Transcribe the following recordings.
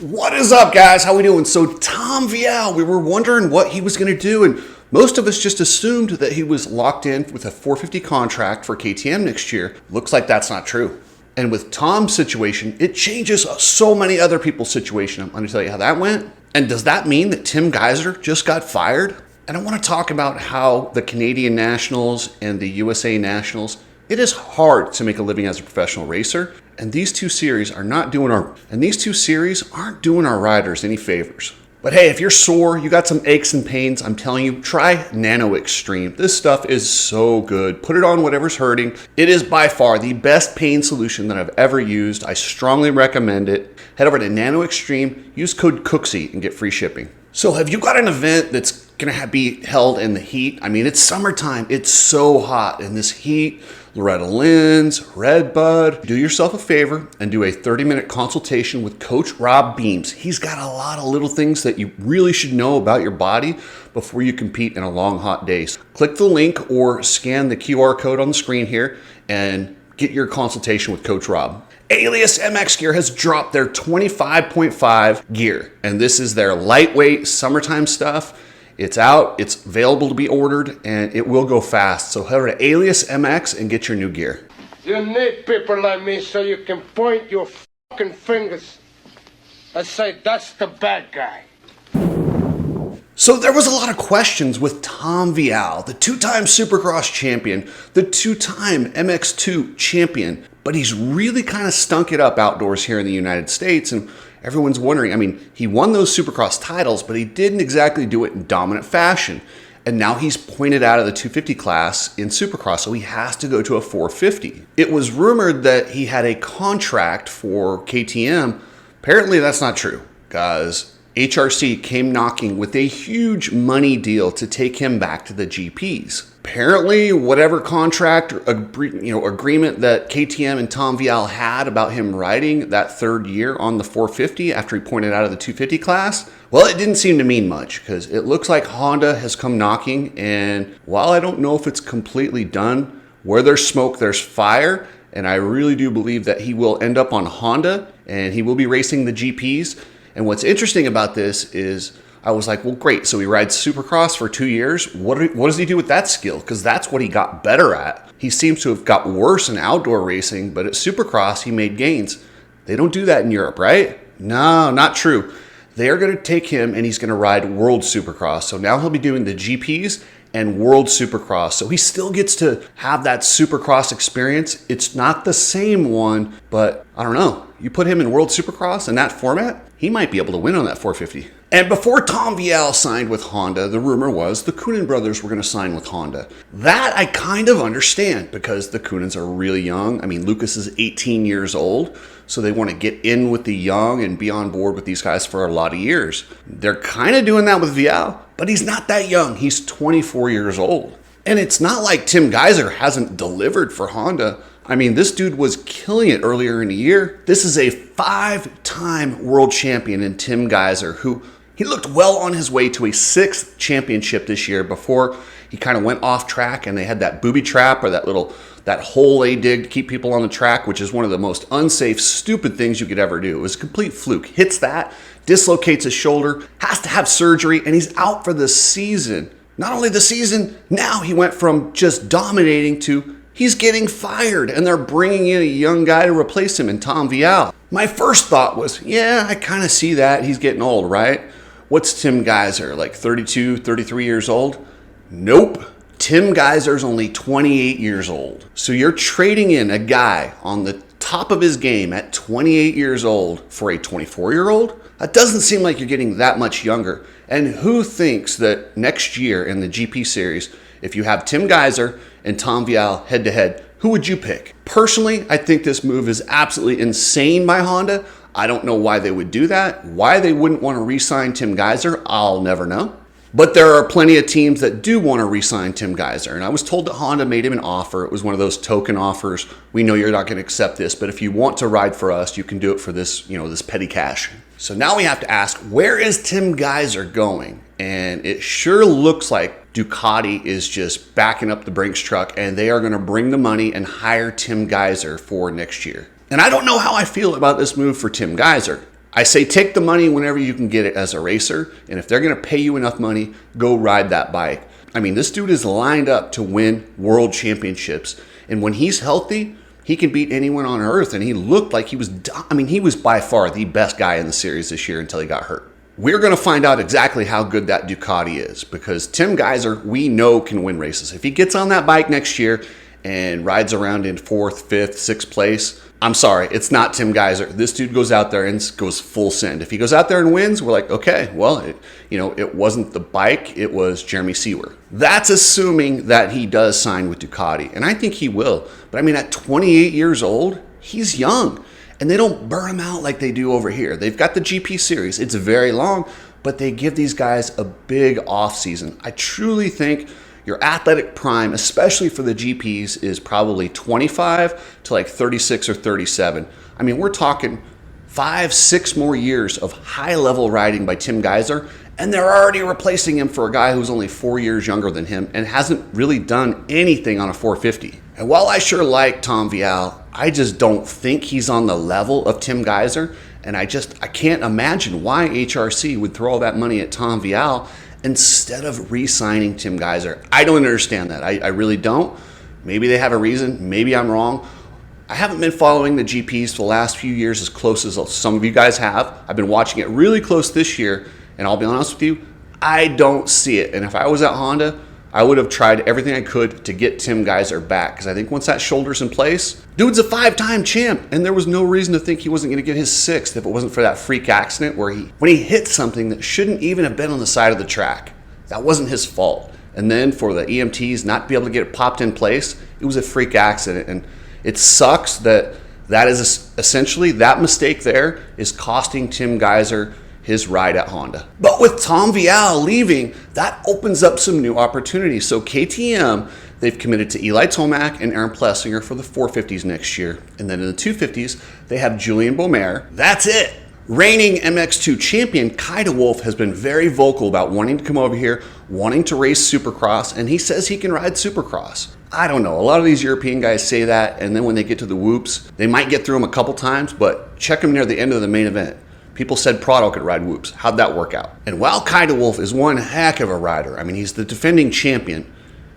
What is up, guys? How we doing? So Tom Vial, we were wondering what he was going to do, and most of us just assumed that he was locked in with a 450 contract for KTM next year. Looks like that's not true. And with Tom's situation, it changes so many other people's situation. I'm going to tell you how that went. And does that mean that Tim Gajser just got fired? And I want to talk about how the Canadian Nationals and the USA Nationals, it is hard to make a living as a professional racer, and these two series aren't doing our riders any favors. But hey, if you're sore, you got some aches and pains, I'm telling you, try Nano-Xtreme. This stuff is so good. Put it on whatever's hurting. It is by far the best pain solution that I've ever used. I strongly recommend it. Head over to Nano-Xtreme, use code COOKSY and get free shipping. So have you got an event that's gonna be held in the heat? I mean, it's summertime. It's so hot in this heat. Loretta Lynn's, Redbud. Do yourself a favor and do a 30-minute consultation with Coach Rob Beams. He's got a lot of little things that you really should know about your body before you compete in a long, hot day. So click the link or scan the QR code on the screen here and get your consultation with Coach Rob. Alias MX Gear has dropped their 25.5 gear, and this is their lightweight summertime stuff. It's out, it's available to be ordered, and it will go fast. So head over to Alias MX and get your new gear. You need people like me so you can point your fucking fingers and say, that's the bad guy. So there was a lot of questions with Tom Vial, the two-time Supercross champion, the two-time MX2 champion, but he's really kind of stunk it up outdoors here in the United States, and everyone's wondering, I mean, he won those Supercross titles, but he didn't exactly do it in dominant fashion. And now he's pointed out of the 250 class in Supercross, so he has to go to a 450. It was rumored that he had a contract for KTM. Apparently that's not true, guys. HRC came knocking with a huge money deal to take him back to the GPs. Apparently, whatever contract agreement that KTM and Tom Vial had about him riding that third year on the 450 after he pointed out of the 250 class, well, it didn't seem to mean much because it looks like Honda has come knocking, and while I don't know if it's completely done, where there's smoke, there's fire, and I really do believe that he will end up on Honda and he will be racing the GPs. And what's interesting about this is I was like, well, great. So he rides Supercross for 2 years. What does he do with that skill? Because that's what he got better at. He seems to have got worse in outdoor racing, but at Supercross, he made gains. They don't do that in Europe, right? No, not true. They're going to take him and he's going to ride World Supercross. So now he'll be doing the GPs and World Supercross. So he still gets to have that Supercross experience. It's not the same one, but I don't know. You put him in World Supercross in that format, he might be able to win on that 450. And before Tom Vial signed with Honda, the rumor was the Coonan brothers were going to sign with Honda. That I kind of understand because the Coonans are really young. I mean, Lucas is 18 years old, so they want to get in with the young and be on board with these guys for a lot of years. They're kind of doing that with Vial, but he's not that young. He's 24 years old. And it's not like Tim Gajser hasn't delivered for Honda. I mean, this dude was killing it earlier in the year. This is a 5-time world champion in Tim Gajser, who he looked well on his way to a 6th championship this year before he kind of went off track and they had that booby trap or that hole they dig to keep people on the track, which is one of the most unsafe, stupid things you could ever do. It was a complete fluke. Hits that, dislocates his shoulder, has to have surgery, and he's out for the season. Not only the season, now he went from just dominating to he's getting fired, and they're bringing in a young guy to replace him in Tom Vial. My first thought was, yeah, I kind of see that. He's getting old, right? What's Tim Gajser, like 32, 33 years old? Nope. Tim Gajser's only 28 years old. So you're trading in a guy on the top of his game at 28 years old for a 24-year-old? That doesn't seem like you're getting that much younger. And who thinks that next year in the GP series, if you have Tim Gajser and Tom Vial head-to-head, who would you pick? Personally, I think this move is absolutely insane by Honda. I don't know why they would do that. Why they wouldn't want to re-sign Tim Gajser, I'll never know. But there are plenty of teams that do want to re-sign Tim Gajser. And I was told that Honda made him an offer. It was one of those token offers. We know you're not going to accept this, but if you want to ride for us, you can do it for this, this petty cash. So now we have to ask, where is Tim Gajser going? And it sure looks like Ducati is just backing up the Brinks truck and they are going to bring the money and hire Tim Gajser for next year. And I don't know how I feel about this move for Tim Gajser. I say take the money whenever you can get it as a racer, and if they're going to pay you enough money, go ride that bike. I mean, this dude is lined up to win world championships, and when he's healthy, he can beat anyone on earth, and he looked like he was by far the best guy in the series this year until he got hurt. We're going to find out exactly how good that Ducati is, because Tim Gajser, we know, can win races. If he gets on that bike next year and rides around in 4th, 5th, 6th place, I'm sorry, it's not Tim Gajser. This dude goes out there and goes full send. If he goes out there and wins, we're like, okay, well, it wasn't the bike, it was Jeremy Seewer. That's assuming that he does sign with Ducati, and I think he will. But I mean, at 28 years old, he's young, and they don't burn him out like they do over here. They've got the GP series. It's very long, but they give these guys a big off season. I truly think your athletic prime, especially for the GPs, is probably 25 to like 36 or 37. I mean, we're talking 5, 6 more years of high-level riding by Tim Gajser, and they're already replacing him for a guy who's only 4 years younger than him and hasn't really done anything on a 450. And while I sure like Tom Vial, I just don't think he's on the level of Tim Gajser, and I can't imagine why HRC would throw all that money at Tom Vial instead of re-signing Tim Gajser. I don't understand that. I really don't. Maybe they have a reason. Maybe I'm wrong. I haven't been following the GPs for the last few years as close as some of you guys have. I've been watching it really close this year, and I'll be honest with you, I don't see it. And if I was at Honda, I would have tried everything I could to get Tim Gajser back, because I think once that shoulder's in place, dude's a 5-time champ, and there was no reason to think he wasn't going to get his 6th if it wasn't for that freak accident where when he hit something that shouldn't even have been on the side of the track. That wasn't his fault. And then for the EMTs not to be able to get it popped in place, it was a freak accident. And it sucks that is essentially, that mistake there is costing Tim Gajser his ride at Honda. But with Tom Vial leaving, that opens up some new opportunities. So KTM, they've committed to Eli Tomac and Aaron Plessinger for the 450s next year. And then in the 250s, they have Julian Beaumer. That's it. Reigning MX2 champion Kai de Wolf has been very vocal about wanting to come over here, wanting to race Supercross, and he says he can ride Supercross. I don't know. A lot of these European guys say that, and then when they get to the whoops, they might get through them a couple times, but check them near the end of the main event. People said Prado could ride whoops. How'd that work out? And while Kai de Wolf is one heck of a rider, I mean, he's the defending champion,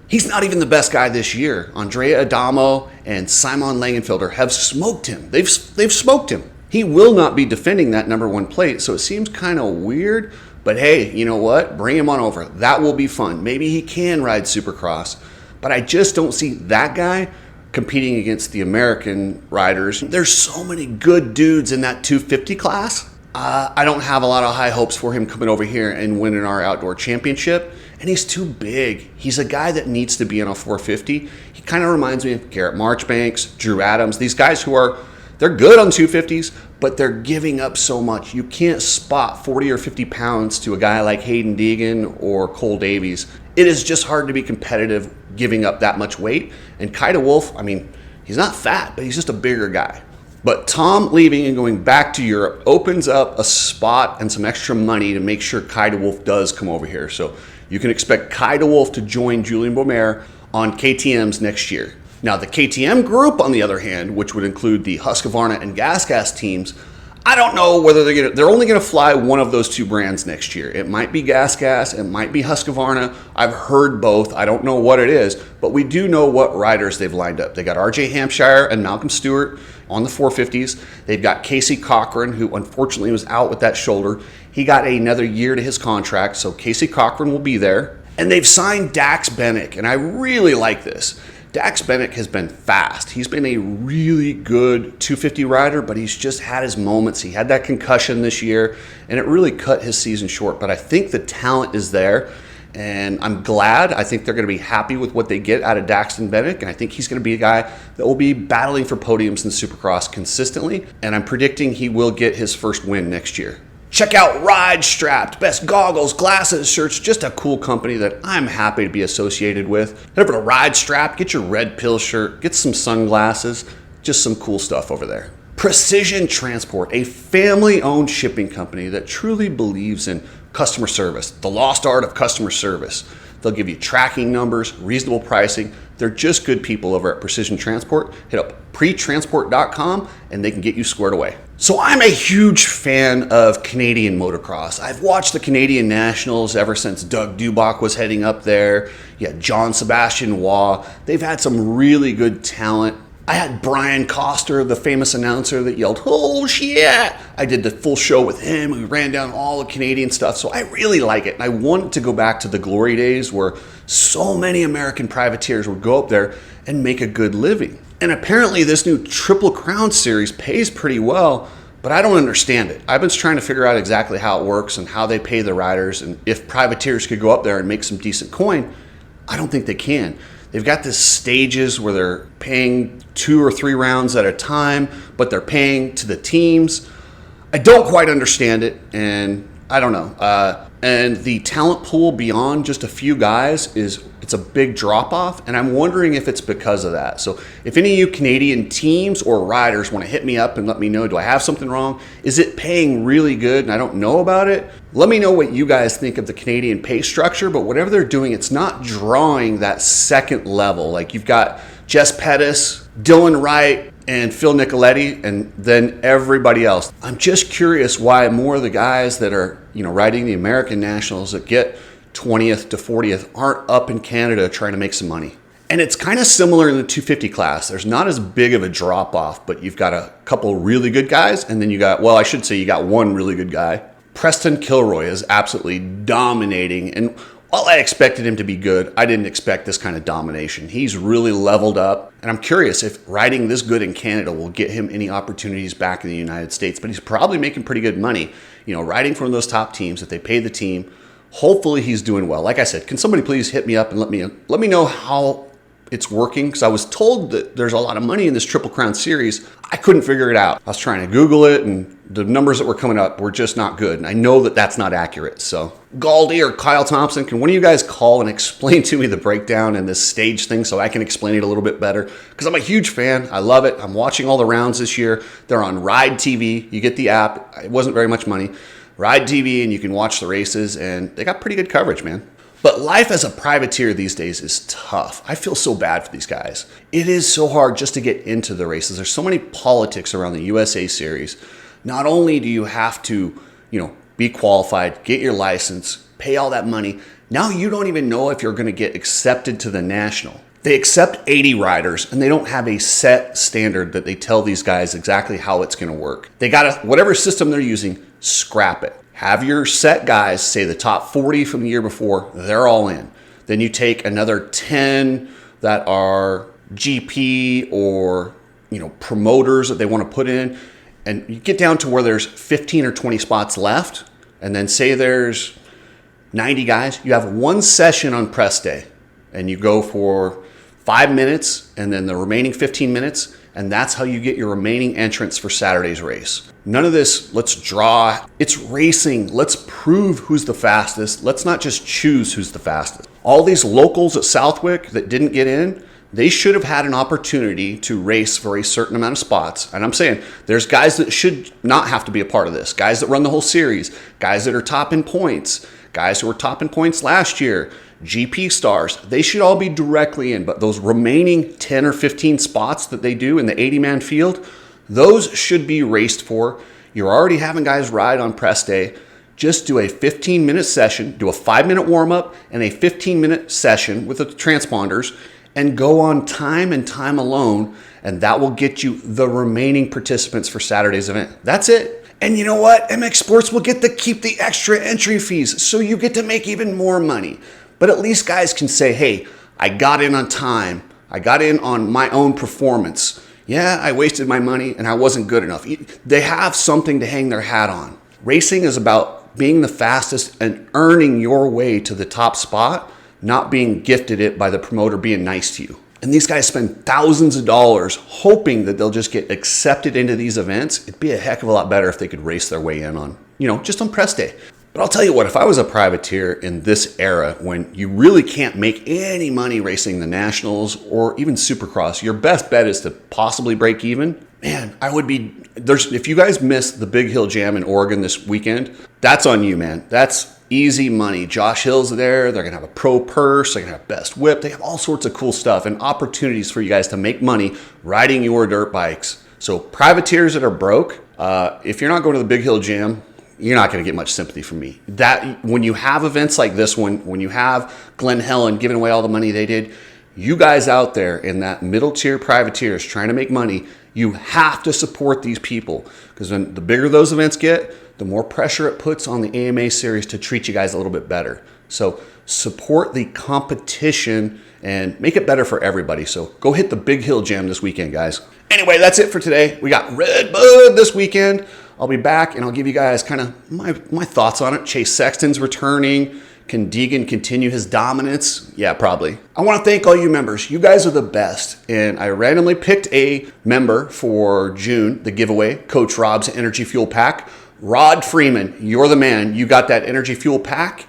he's not even the best guy this year. Andrea Adamo and Simon Langenfelder have smoked him. They've smoked him. He will not be defending that #1 plate, so it seems kind of weird. But hey, you know what? Bring him on over. That will be fun. Maybe he can ride Supercross. But I just don't see that guy competing against the American riders. There's so many good dudes in that 250 class. I don't have a lot of high hopes for him coming over here and winning our outdoor championship. And he's too big. He's a guy that needs to be on a 450. He kind of reminds me of Garrett Marchbanks, Drew Adams, these guys who they're good on 250s, but they're giving up so much. You can't spot 40 or 50 pounds to a guy like Hayden Deegan or Cole Davies. It is just hard to be competitive giving up that much weight. And Kai de Wolf, I mean, he's not fat, but he's just a bigger guy. But Tom leaving and going back to Europe opens up a spot and some extra money to make sure Kai de Wolf does come over here. So you can expect Kai de Wolf to join Julian Beaumer on KTM's next year. Now, the KTM group, on the other hand, which would include the Husqvarna and GasGas teams, I don't know whether they're only going to fly one of those two brands next year. It might be GasGas, it might be Husqvarna. I've heard both. I don't know what it is, but we do know what riders they've lined up. They got RJ Hampshire and Malcolm Stewart on the 450s. They've got Casey Cochran, who unfortunately was out with that shoulder. He got another year to his contract, so Casey Cochran will be there. And they've signed Dax Bennick, and I really like this. Dax Bennick has been fast. He's been a really good 250 rider, but he's just had his moments. He had that concussion this year, and it really cut his season short. But I think the talent is there, and I'm glad. I think they're going to be happy with what they get out of Daxton Bennick, and I think he's going to be a guy that will be battling for podiums in Supercross consistently, and I'm predicting he will get his first win next year. Check out Ride Strapped, best goggles, glasses, shirts, just a cool company that I'm happy to be associated with. Head over to Ride Strapped, get your red pill shirt, get some sunglasses, just some cool stuff over there. Precision Transport, a family-owned shipping company that truly believes in customer service, the lost art of customer service. They'll give you tracking numbers, reasonable pricing. They're just good people over at Precision Transport. Hit up pretransport.com and they can get you squared away. So I'm a huge fan of Canadian motocross. I've watched the Canadian Nationals ever since Doug Dubach was heading up there. Yeah, John Sebastian Waugh. They've had some really good talent. I had Brian Coster, the famous announcer that yelled, "Oh shit!" I did the full show with him. We ran down all the Canadian stuff. So I really like it. And I want to go back to the glory days where so many American privateers would go up there and make a good living. And apparently this new Triple Crown series pays pretty well, but I don't understand it. I've been trying to figure out exactly how it works and how they pay the riders, and if privateers could go up there and make some decent coin. I don't think they can. They've got this stages where they're paying 2 or 3 rounds at a time, but they're paying to the teams. I don't quite understand it, and I don't know. And the talent pool beyond just a few guys it's a big drop off, and I'm wondering if it's because of that. So if any of you Canadian teams or riders want to hit me up and let me know, do I have something wrong? Is it paying really good and I don't know about it? Let me know what you guys think of the Canadian pay structure, but whatever they're doing, it's not drawing that second level. Like you've got Jess Pettis, Dylan Wright, and Phil Nicoletti, and then everybody else. I'm just curious why more of the guys that are, riding the American Nationals that get 20th to 40th aren't up in Canada trying to make some money. And it's kind of similar in the 250 class. There's not as big of a drop off, but you've got a couple really good guys, and then you got one really good guy. Preston Kilroy is absolutely dominating, and while I expected him to be good, I didn't expect this kind of domination. He's really leveled up, and I'm curious if riding this good in Canada will get him any opportunities back in the United States, but he's probably making pretty good money, riding for one of those top teams if they pay the team. Hopefully he's doing well. Like I said, can somebody please hit me up and let me know how it's working? Because I was told that there's a lot of money in this Triple Crown series. I couldn't figure it out. I was trying to Google it, and the numbers that were coming up were just not good. And I know that that's not accurate. So Galdi or Kyle Thompson, can one of you guys call and explain to me the breakdown and this stage thing so I can explain it a little bit better? Because I'm a huge fan. I love it. I'm watching all the rounds this year. They're on Ride TV. You get the app. It wasn't very much money. Ride TV, and you can watch the races, and they got pretty good coverage, man. But life as a privateer these days is tough. I feel so bad for these guys. It is so hard just to get into the races. There's so many politics around the USA Series. Not only do you have to, be qualified, get your license, pay all that money, now you don't even know if you're going to get accepted to the National. They accept 80 riders, and they don't have a set standard that they tell these guys exactly how it's going to work. They got whatever system they're using, scrap it. Have your set guys, say the top 40 from the year before, they're all in. Then you take another 10 that are GP or promoters that they want to put in, and you get down to where there's 15 or 20 spots left, and then say there's 90 guys. You have one session on press day, and you go for 5 minutes, and then the remaining 15 minutes, and that's how you get your remaining entrants for Saturday's race. None of this, let's draw. It's racing. Let's prove who's the fastest. Let's not just choose who's the fastest. All these locals at Southwick that didn't get in, they should have had an opportunity to race for a certain amount of spots. And I'm saying there's guys that should not have to be a part of this. Guys that run the whole series. Guys that are top in points. Guys who were top in points last year. GP stars, they should all be directly in, but those remaining 10 or 15 spots that they do in the 80-man field, those should be raced for. You're already having guys ride on press day. Just do a 15-minute session, do a 5-minute warm-up and a 15-minute session with the transponders, and go on time and time alone, and that will get you the remaining participants for Saturday's event. That's it. And you know what? MX Sports will get to keep the extra entry fees, so you get to make even more money. But at least guys can say, hey, I got in on time. I got in on my own performance. Yeah, I wasted my money and I wasn't good enough. They have something to hang their hat on. Racing is about being the fastest and earning your way to the top spot, not being gifted it by the promoter being nice to you. And these guys spend thousands of dollars hoping that they'll just get accepted into these events. It'd be a heck of a lot better if they could race their way in on, just on press day. But I'll tell you what, if I was a privateer in this era when you really can't make any money racing the Nationals or even Supercross, your best bet is to possibly break even. Man, I would be, if you guys missed the Big Hill Jam in Oregon this weekend, that's on you, man. That's easy money. Josh Hill's there. They're going to have a pro purse. They're going to have best whip. They have all sorts of cool stuff and opportunities for you guys to make money riding your dirt bikes. So privateers that are broke, if you're not going to the Big Hill Jam, you're not going to get much sympathy from me. That when you have events like this one, when you have Glenn Helen giving away all the money they did, you guys out there in that middle tier privateers trying to make money, you have to support these people, because when the bigger those events get, the more pressure it puts on the AMA series to treat you guys a little bit better. So support the competition and make it better for everybody. So go hit the Big Hill Jam this weekend, guys. Anyway, that's it for today. We got Red Bud this weekend. I'll be back and I'll give you guys kind of my thoughts on it. Chase Sexton's returning. Can Deegan continue his dominance? Yeah, probably. I want to thank all you members. You guys are the best. And I randomly picked a member for June, the giveaway, Coach Rob's Energy Fuel Pack. Rod Freeman, you're the man. You got that Energy Fuel Pack.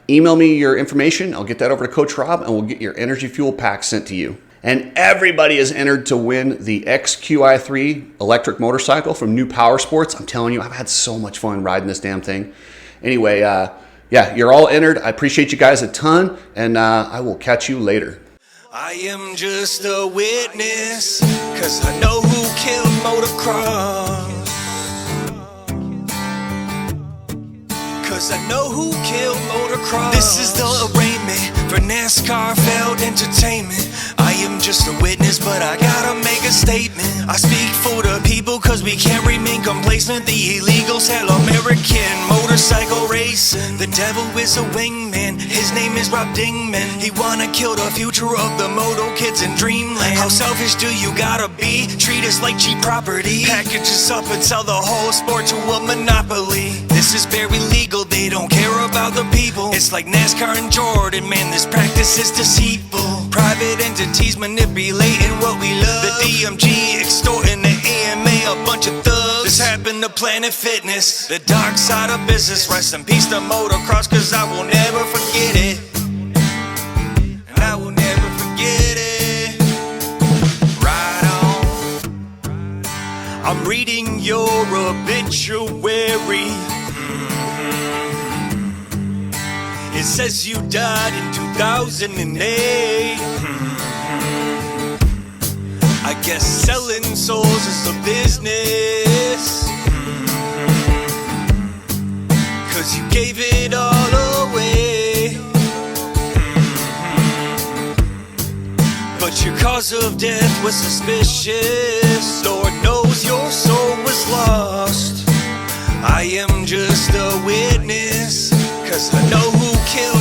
Email me your information. I'll get that over to Coach Rob and we'll get your Energy Fuel Pack sent to you. And everybody is entered to win the XQi3 electric motorcycle from New Power Sports. I'm telling you, I've had so much fun riding this damn thing. Anyway, yeah, you're all entered. I appreciate you guys a ton, and I will catch you later. I am just a witness, 'cause I know who killed motocross. 'Cause I know who killed motocross. This is the arraignment for NASCAR failed entertainment. I am just a witness, but I gotta make a statement. I speak for the people, 'cause we can't remain complacent. The illegals hell American motorcycle racing. The devil is a wingman, his name is Rob Dingman. He wanna kill the future of the moto kids in dreamland. How selfish do you gotta be? Treat us like cheap property. Package us up and sell the whole sport to a monopoly. This is very legal, they don't care about the people. It's like NASCAR and Jordan, man, this practice is deceitful. Private entities manipulating what we love. The DMG extorting the AMA, a bunch of thugs. This happened to Planet Fitness, the dark side of business. Rest in peace to motocross, 'cause I will never forget it. And I will never forget it. Right on. I'm reading your obituary. It says you died in 2008. I guess selling souls is a business. 'Cause you gave it all away. But your cause of death was suspicious. Lord knows your soul was lost. I am just a witness, 'cause I know who killed